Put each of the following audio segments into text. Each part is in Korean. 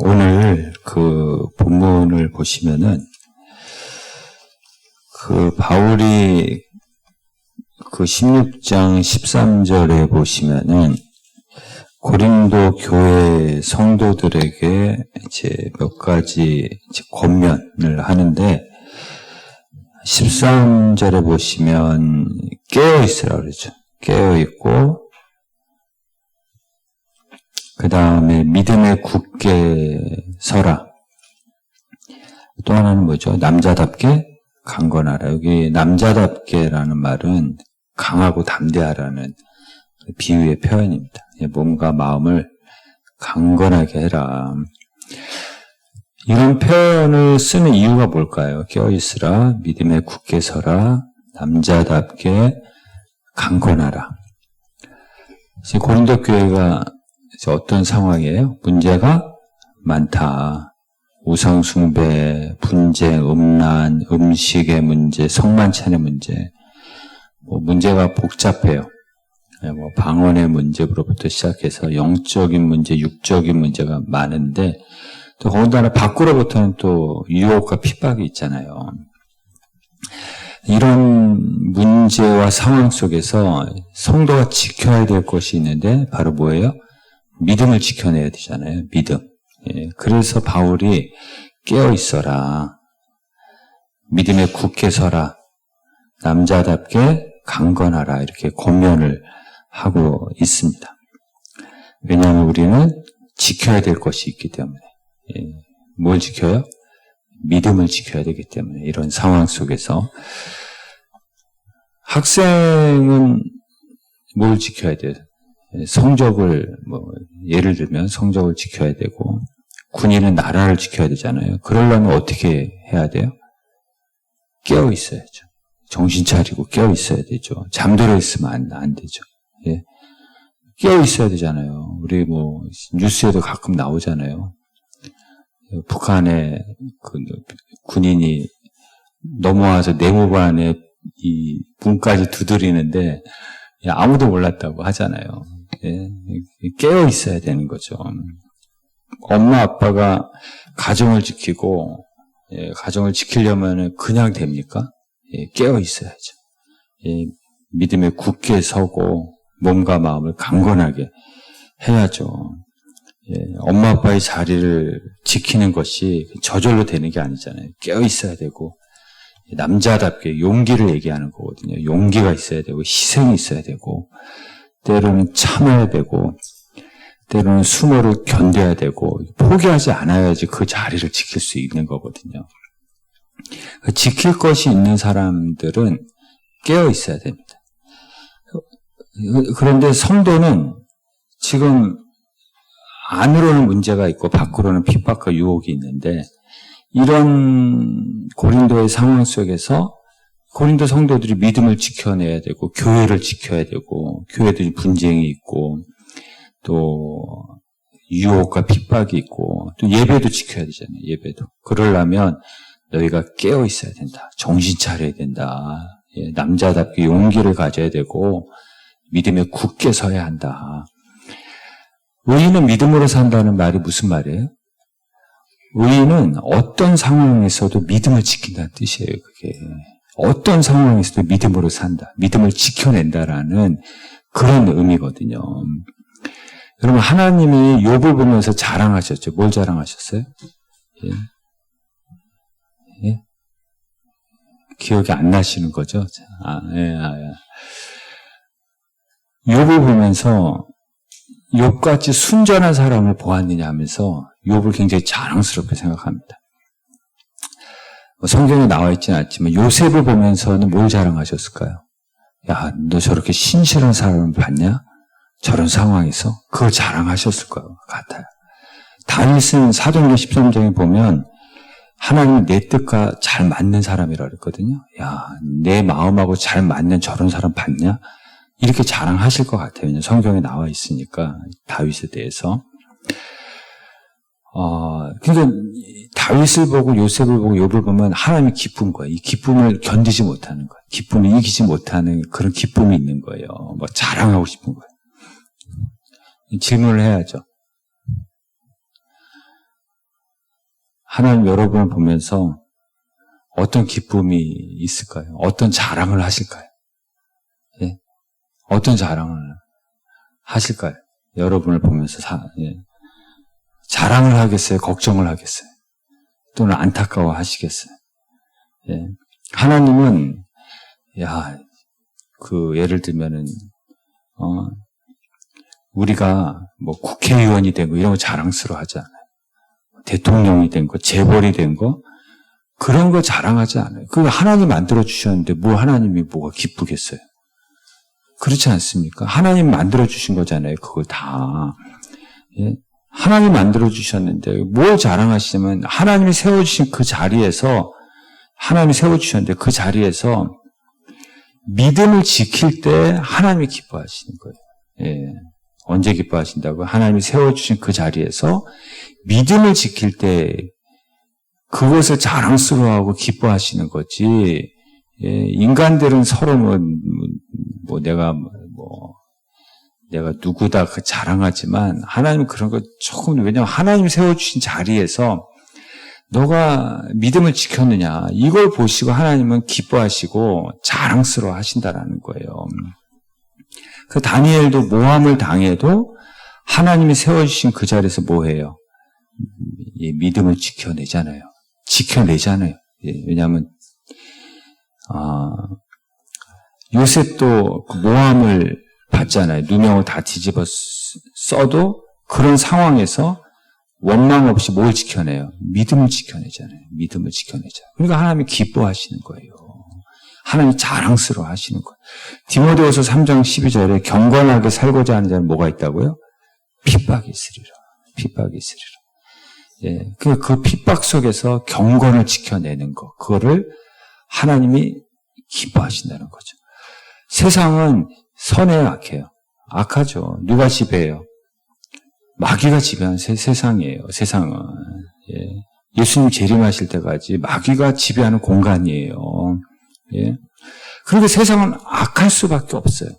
오늘 그 본문을 보시면은 그 바울이 그 16장 13절에 보시면은 고린도 교회 성도들에게 이제 몇 가지 이제 권면을 하는데 13절에 보시면 깨어 있으라 그러죠. 깨어 있고 그 다음에 믿음에 굳게 서라. 또 하나는 뭐죠? 남자답게 강건하라. 여기 남자답게라는 말은 강하고 담대하라는 비유의 표현입니다. 몸과 마음을 강건하게 해라. 이런 표현을 쓰는 이유가 뭘까요? 깨어있으라, 믿음에 굳게 서라, 남자답게 강건하라. 이제 고린도 교회가 이제 어떤 상황이에요? 문제가 많다. 우상숭배, 분쟁, 음란, 음식의 문제, 성만찬의 문제, 문제가 복잡해요. 방언의 문제부터 시작해서 영적인 문제, 육적인 문제가 많은데 또 더군다나 밖으로부터는 또 유혹과 핍박이 있잖아요. 이런 문제와 상황 속에서 성도가 지켜야 될 것이 있는데 바로 뭐예요? 믿음을 지켜내야 되잖아요. 믿음. 그래서 바울이 깨어 있어라. 믿음에 굳게 서라. 남자답게 강건하라. 이렇게 권면을 하고 있습니다. 왜냐하면 우리는 지켜야 될 것이 있기 때문에. 뭘 지켜요? 믿음을 지켜야 되기 때문에 이런 상황 속에서 학생은 뭘 지켜야 돼요? 성적을 예를 들면 성적을 지켜야 되고 군인은 나라를 지켜야 되잖아요. 그러려면 어떻게 해야 돼요? 깨어 있어야죠. 정신 차리고 깨어 있어야 되죠. 잠들어 있으면 안 되죠. 예. 깨어 있어야 되잖아요. 우리 뉴스에도 가끔 나오잖아요. 북한의 그 군인이 넘어와서 내무반에 이 문까지 두드리는데 아무도 몰랐다고 하잖아요. 예. 깨어 있어야 되는 거죠. 엄마 아빠가 가정을 지키고 가정을 지키려면 그냥 됩니까? 깨어 있어야죠. 믿음에 굳게 서고 몸과 마음을 강건하게 해야죠. 엄마 아빠의 자리를 지키는 것이 저절로 되는 게 아니잖아요. 깨어 있어야 되고 남자답게 용기를 얘기하는 거거든요. 용기가 있어야 되고 희생이 있어야 되고 때로는 참아야 되고 때로는 수모를 견뎌야 되고 포기하지 않아야지 그 자리를 지킬 수 있는 거거든요. 지킬 것이 있는 사람들은 깨어 있어야 됩니다. 그런데 성도는 지금 안으로는 문제가 있고 밖으로는 핍박과 유혹이 있는데 이런 고린도의 상황 속에서 고린도 성도들이 믿음을 지켜내야 되고 교회를 지켜야 되고 교회들이 분쟁이 있고 또 유혹과 핍박이 있고 또 예배도 지켜야 되잖아요. 예배도. 그러려면 너희가 깨어 있어야 된다. 정신 차려야 된다. 남자답게 용기를 가져야 되고 믿음에 굳게 서야 한다. 의인은 믿음으로 산다는 말이 무슨 말이에요? 의인은 어떤 상황에서도 믿음을 지킨다는 뜻이에요. 그게 어떤 상황에서도 믿음으로 산다. 믿음을 지켜낸다라는 그런 의미거든요. 여러분 하나님이 욥을 보면서 자랑하셨죠. 뭘 자랑하셨어요? 예? 기억이 안 나시는 거죠? 욥을 보면서 욥같이 순전한 사람을 보았느냐 하면서 욥을 굉장히 자랑스럽게 생각합니다. 성경에 나와 있지는 않지만 요셉을 보면서는 뭘 자랑하셨을까요? 야, 너 저렇게 신실한 사람을 봤냐? 저런 상황에서 그걸 자랑하셨을 것 같아요. 다윗은 사도행전 13장에 보면 하나님은 내 뜻과 잘 맞는 사람이라 그랬거든요. 야, 내 마음하고 잘 맞는 저런 사람 봤냐? 이렇게 자랑하실 것 같아요. 성경에 나와 있으니까 다윗에 대해서. 그러니까 다윗을 보고 요셉을 보고 욥을 보면 하나님이 기쁜 거예요. 이 기쁨을 견디지 못하는 거예요. 기쁨을 이기지 못하는 그런 기쁨이 있는 거예요. 자랑하고 싶은 거예요. 질문을 해야죠. 하나님 여러분을 보면서 어떤 기쁨이 있을까요? 어떤 자랑을 하실까요? 예? 어떤 자랑을 하실까요? 여러분을 보면서 예. 자랑을 하겠어요? 걱정을 하겠어요? 또는 안타까워 하시겠어요? 예. 하나님은 예를 들면은 우리가 뭐 국회의원이 된 거 이런 거 자랑스러워하지 않아요. 대통령이 된 거, 재벌이 된 거 그런 거 자랑하지 않아요. 그거 하나님 만들어 주셨는데 뭐 하나님이 뭐가 기쁘겠어요? 그렇지 않습니까? 하나님 만들어 주신 거잖아요. 그걸 다. 예? 하나님 만들어 주셨는데 뭘 자랑하시냐면 하나님이 세워주신 그 자리에서 하나님이 세워주셨는데 그 자리에서 믿음을 지킬 때 하나님이 기뻐하시는 거예요. 예. 언제 기뻐하신다고요? 하나님이 세워주신 그 자리에서 믿음을 지킬 때 그것을 자랑스러워하고 기뻐하시는 거지. 예. 인간들은 서로 내가 누구다 그 자랑하지만 하나님은 그런 거 조금 왜냐하면 하나님이 세워주신 자리에서 너가 믿음을 지켰느냐 이걸 보시고 하나님은 기뻐하시고 자랑스러워 하신다라는 거예요. 그 다니엘도 모함을 당해도 하나님이 세워주신 그 자리에서 뭐해요? 믿음을 지켜내잖아요. 예, 왜냐하면 요셉도 그 모함을 받잖아요. 누명을 다 뒤집어 써도 그런 상황에서 원망 없이 뭘 지켜내요? 믿음을 지켜내잖아요. 믿음을 지켜내자. 그러니까 하나님이 기뻐하시는 거예요. 하나님이 자랑스러워 하시는 거예요. 디모데후서 3장 12절에 경건하게 살고자 하는 자는 뭐가 있다고요? 핍박이 있으리라. 핍박이 있으리라. 예, 그 핍박 속에서 경건을 지켜내는 거, 그거를 하나님이 기뻐하신다는 거죠. 세상은 선해요, 악해요? 악하죠. 누가 지배해요? 마귀가 지배하는 세상이에요. 세상은. 예. 예수님 재림하실 때까지 마귀가 지배하는 공간이에요. 예. 그런데 세상은 악할 수밖에 없어요.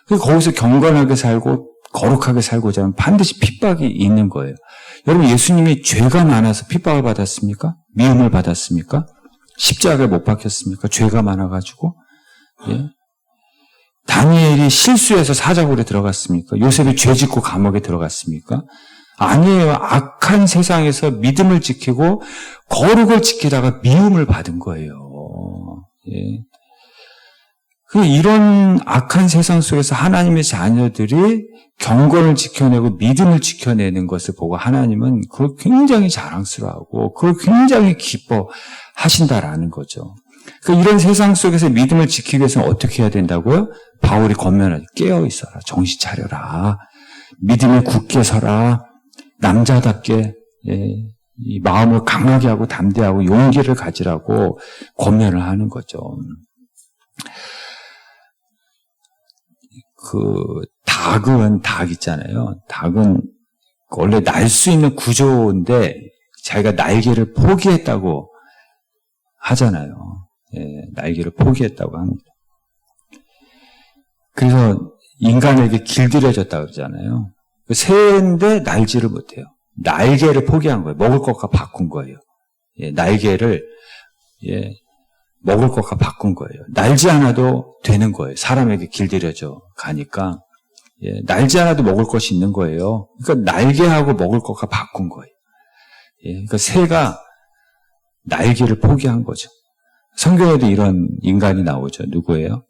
거기서 경건하게 살고 거룩하게 살고자 하면 반드시 핍박이 있는 거예요. 여러분 예수님이 죄가 많아서 핍박을 받았습니까? 미움을 받았습니까? 십자가에 못 박혔습니까? 죄가 많아가지고. 예. 다니엘이 실수해서 사자굴에 들어갔습니까? 요셉이 죄 짓고 감옥에 들어갔습니까? 아니에요. 악한 세상에서 믿음을 지키고 거룩을 지키다가 미움을 받은 거예요. 예. 이런 악한 세상 속에서 하나님의 자녀들이 경건을 지켜내고 믿음을 지켜내는 것을 보고 하나님은 그걸 굉장히 자랑스러워하고 그걸 굉장히 기뻐하신다라는 거죠. 이런 세상 속에서 믿음을 지키기 위해서는 어떻게 해야 된다고요? 바울이 권면하죠. 깨어 있어라. 정신 차려라. 믿음에 굳게 서라. 남자답게 이 마음을 강하게 하고 담대하고 용기를 가지라고 권면을 하는 거죠. 닭 있잖아요. 닭은 원래 날 수 있는 구조인데 자기가 날개를 포기했다고 하잖아요. 예, 날개를 포기했다고 합니다. 그래서 인간에게 길들여졌다고 그러잖아요. 새인데 날지를 못해요. 날개를 포기한 거예요. 먹을 것과 바꾼 거예요. 예, 날개를 먹을 것과 바꾼 거예요. 날지 않아도 되는 거예요. 사람에게 길들여져 가니까 날지 않아도 먹을 것이 있는 거예요. 그러니까 날개하고 먹을 것과 바꾼 거예요. 그러니까 새가 날개를 포기한 거죠. 성경에도 이런 인간이 나오죠. 누구예요?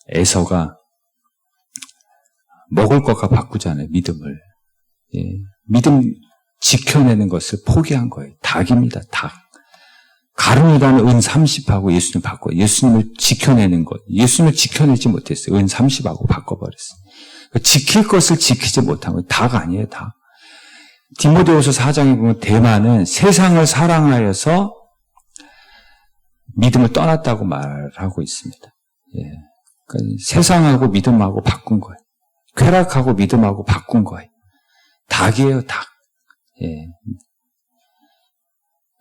에서가 먹을 것과 바꾸잖아요. 믿음을. 믿음 지켜내는 것을 포기한 거예요. 닭입니다. 닭. 가룟유다는 은 30하고 예수님 바꿔요. 예수님을 지켜내는 것. 예수님을 지켜내지 못했어요. 은 30하고 바꿔버렸어요. 그러니까 지킬 것을 지키지 못한 거예요. 닭 아니에요. 닭. 디모데후서 4장에 보면 대만은 세상을 사랑하여서 믿음을 떠났다고 말하고 있습니다. 그러니까 세상하고 믿음하고 바꾼 거예요. 쾌락하고 믿음하고 바꾼 거예요. 닭이에요, 닭.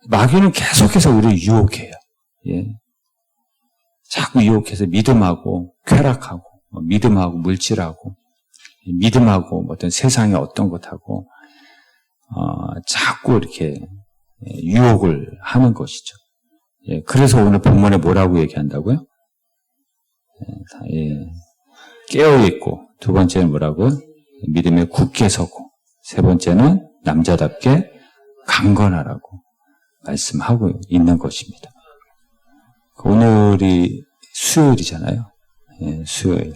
마귀는 계속해서 우리를 유혹해요. 자꾸 유혹해서 믿음하고 쾌락하고 믿음하고 물질하고 믿음하고 어떤 세상의 어떤 것하고 자꾸 이렇게 유혹을 하는 것이죠. 예, 그래서 오늘 본문에 뭐라고 얘기한다고요? 예, 깨어있고, 두 번째는 뭐라고요? 믿음에 굳게 서고, 세 번째는 남자답게 강건하라고 말씀하고 있는 것입니다. 오늘이 수요일이잖아요. 예, 수요일.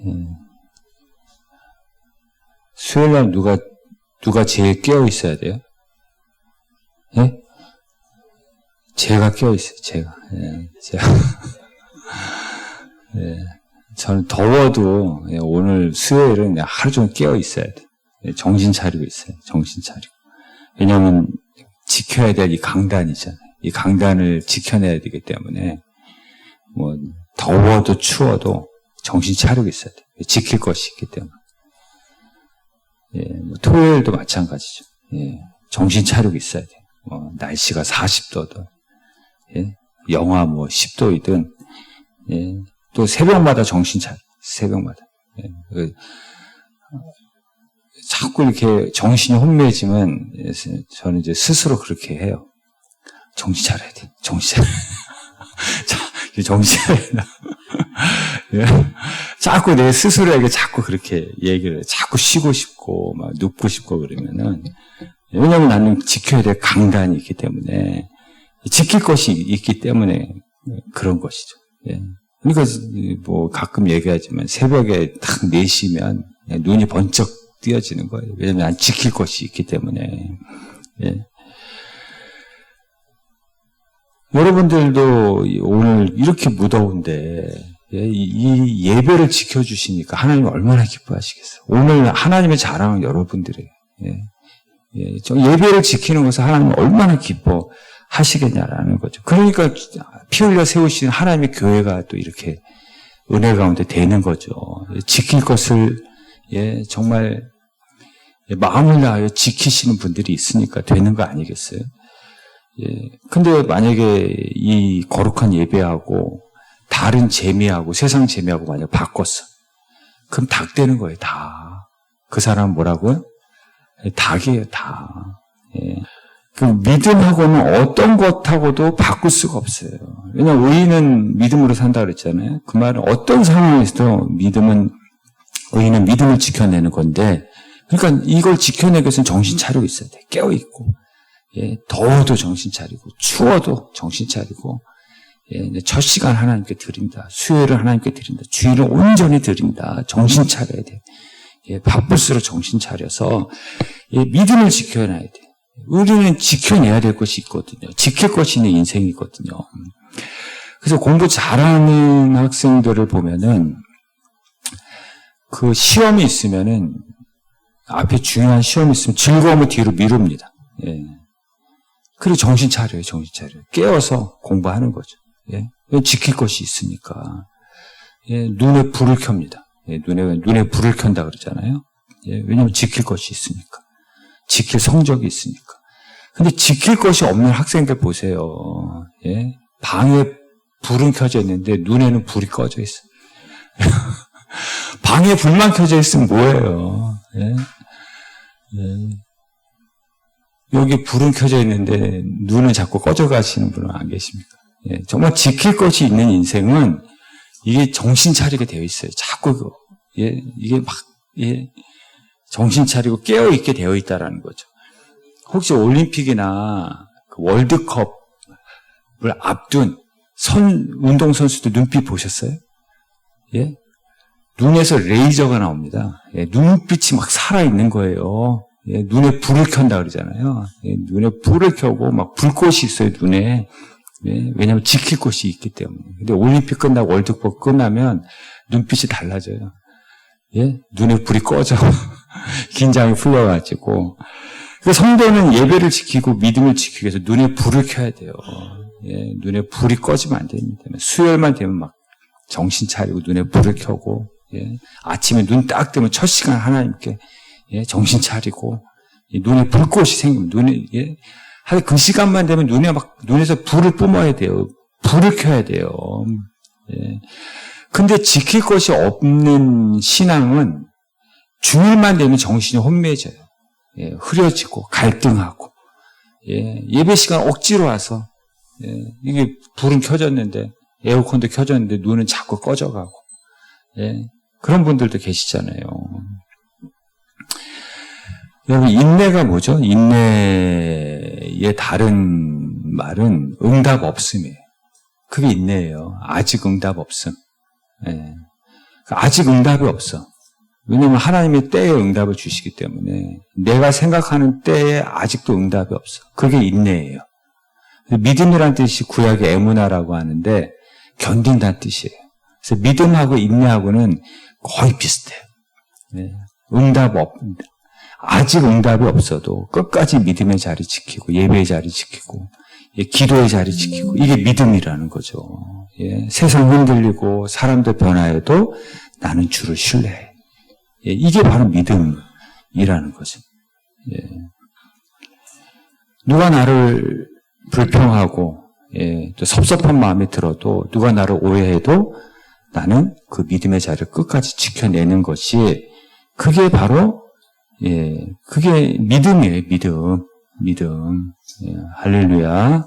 예. 수요일날 누가 제일 깨어 있어야 돼요? 예? 제가 깨어 있어요, 제가. 예, 제가. 예. 저는 더워도 오늘 수요일은 하루 종일 깨어 있어야 돼. 정신 차리고 있어요. 정신 차리고. 왜냐하면 지켜야 될 이 강단이잖아요. 이 강단을 지켜내야 되기 때문에 뭐 더워도 추워도 정신 차리고 있어야 돼. 지킬 것이 있기 때문에. 예, 뭐 토요일도 마찬가지죠. 예, 정신 차리고 있어야 돼. 날씨가 40도든, 예, 영하 10도이든, 예, 또 새벽마다 정신 차려. 새벽마다. 예, 자꾸 이렇게 정신이 혼미해지면 저는 이제 스스로 그렇게 해요. 정신 차려야 돼. 정신 차려야 돼. 정신 차려야 돼. 예. 자꾸 내 스스로에게 자꾸 그렇게 얘기를 해. 자꾸 쉬고 싶고 막 눕고 싶고 그러면은, 왜냐하면 나는 지켜야 될 강단이 있기 때문에, 지킬 것이 있기 때문에 그런 것이죠. 예. 그러니까 뭐 가끔 얘기하지만 새벽에 딱 4시면 눈이 번쩍 띄어지는 거예요. 왜냐하면 난 지킬 것이 있기 때문에. 예. 여러분들도 오늘 이렇게 무더운데, 예, 이 예배를 지켜주시니까 하나님 얼마나 기뻐하시겠어요. 오늘 하나님의 자랑은 여러분들이에요. 예. 예, 예배를 지키는 것을 하나님은 얼마나 기뻐하시겠냐라는 거죠. 그러니까 피 흘려 세우신 하나님의 교회가 또 이렇게 은혜 가운데 되는 거죠. 지킬 것을, 예, 정말 마음을 다하여 지키시는 분들이 있으니까 되는 거 아니겠어요? 예. 근데 만약에 이 거룩한 예배하고 다른 재미하고 세상 재미하고 만약 바꿨어. 그럼 닭 되는 거예요, 다. 그 사람은 뭐라고요? 닭이에요, 닭. 예. 그 믿음하고는 어떤 것하고도 바꿀 수가 없어요. 왜냐하면 의인은 믿음으로 산다 그랬잖아요. 그 말은 어떤 상황에서도 의인은 믿음을 지켜내는 건데, 그러니까 이걸 지켜내기 위해서는 정신 차리고 있어야 돼. 깨어있고. 예, 더워도 정신 차리고, 추워도 정신 차리고, 예, 첫 시간 하나님께 드린다. 수요일을 하나님께 드린다. 주일을 온전히 드린다. 정신 차려야 돼. 예, 바쁠수록 정신 차려서, 예, 믿음을 지켜내야 돼. 우리는 지켜내야 될 것이 있거든요. 지킬 것이 있는 인생이거든요. 그래서 공부 잘하는 학생들을 보면은, 그 시험이 있으면은, 앞에 중요한 시험이 있으면 즐거움을 뒤로 미룹니다. 예. 그리고 정신 차려요, 정신 차려요. 깨어서 공부하는 거죠. 예. 지킬 것이 있으니까. 예. 눈에 불을 켭니다. 예. 눈에 불을 켠다 그러잖아요. 예. 왜냐하면 지킬 것이 있으니까. 지킬 성적이 있으니까. 근데 지킬 것이 없는 학생들 보세요. 예. 방에 불은 켜져 있는데 눈에는 불이 꺼져 있어요. 방에 불만 켜져 있으면 뭐예요? 예. 예. 여기 불은 켜져 있는데 눈은 자꾸 꺼져 가시는 분은 안 계십니까? 예. 정말 지킬 것이 있는 인생은 이게 정신 차리게 되어 있어요. 자꾸 예. 이게 막 예. 정신 차리고 깨어 있게 되어 있다라는 거죠. 혹시 올림픽이나 그 월드컵을 앞둔 운동 선수들 눈빛 보셨어요? 예. 눈에서 레이저가 나옵니다. 예, 눈빛이 막 살아있는 거예요. 예, 눈에 불을 켠다 그러잖아요. 예, 눈에 불을 켜고 막 불꽃이 있어요, 눈에. 예, 왜냐하면 지킬 것이 있기 때문에. 근데 올림픽 끝나고 월드컵 끝나면 눈빛이 달라져요. 예, 눈에 불이 꺼져. 긴장이 풀려가지고. 그 성도는 예배를 지키고 믿음을 지키기 위해서 눈에 불을 켜야 돼요. 예, 눈에 불이 꺼지면 안 됩니다. 수요일만 되면 막 정신 차리고 눈에 불을 켜고, 예, 아침에 눈 딱 뜨면 첫 시간 하나님께, 예, 정신 차리고, 예, 눈에 불꽃이 생기면 예, 그 시간만 되면 눈에서 불을 뿜어야 돼요. 불을 켜야 돼요. 예. 근데 지킬 것이 없는 신앙은 주일만 되면 정신이 혼미해져요. 흐려지고 갈등하고 예배 시간 억지로 와서 이게 불은 켜졌는데 에어컨도 켜졌는데 눈은 자꾸 꺼져가고 그런 분들도 계시잖아요. 여러분 인내가 뭐죠? 인내의 다른 말은 응답 없음이에요. 그게 인내예요. 아직 응답 없음. 아직 응답이 없어. 왜냐하면 하나님의 때에 응답을 주시기 때문에 내가 생각하는 때에 아직도 응답이 없어. 그게 인내예요. 믿음이란 뜻이 구약의 에무나라고 하는데 견딘다는 뜻이에요. 그래서 믿음하고 인내하고는 거의 비슷해요. 아직 응답이 없어도 끝까지 믿음의 자리 지키고 예배의 자리 지키고 기도의 자리 지키고 이게 믿음이라는 거죠. 세상 흔들리고 사람들 변화해도 나는 주를 신뢰해. 이게 바로 믿음이라는 거죠. 누가 나를 불평하고 또 섭섭한 마음이 들어도 누가 나를 오해해도 나는 그 믿음의 자리를 끝까지 지켜내는 것이 그게 바로 그게 믿음이에요. 믿음. 할렐루야.